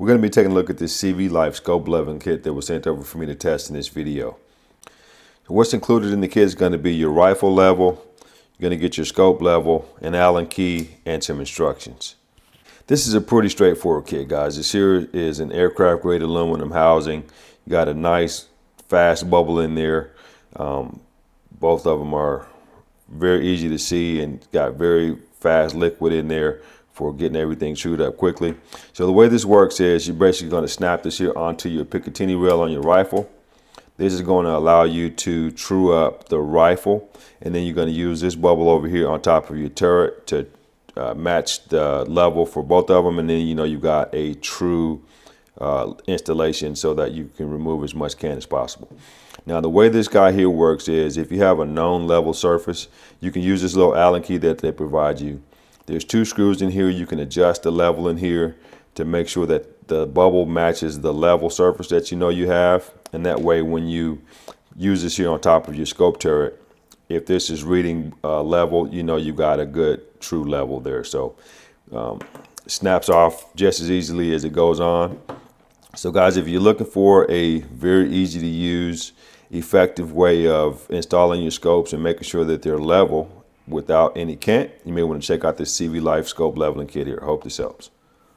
We're going to be taking a look at this CVLIFE scope leveling kit that was sent over for me to test in this video. So what's included in the kit is going to be your rifle level, you're going to get your scope level, an Allen key, and some instructions. This is a pretty straightforward kit, guys. This here is an aircraft grade aluminum housing. You got a nice fast bubble in there. Both of them are very easy to see and got very fast liquid in there for getting everything chewed up quickly. So the way this works is you're basically going to snap this here onto your Picatinny rail on your rifle. This is going to allow you to true up the rifle, and then you're going to use this bubble over here on top of your turret to match the level for both of them, and then you got a true installation so that you can remove as much can as possible. Now the way this guy here works is if you have a known level surface, you can use this little Allen key that they provide you. There's two screws in here. You can adjust the level in here to make sure that the bubble matches the level surface that you have, and that way when you use this here on top of your scope turret, if this is reading level, you got a good true level there. So snaps off just as easily as it goes on. So guys, if you're looking for a very easy to use, effective way of installing your scopes and making sure that they're level without any cant, you may want to check out this CVLIFE scope leveling kit here. I hope this helps.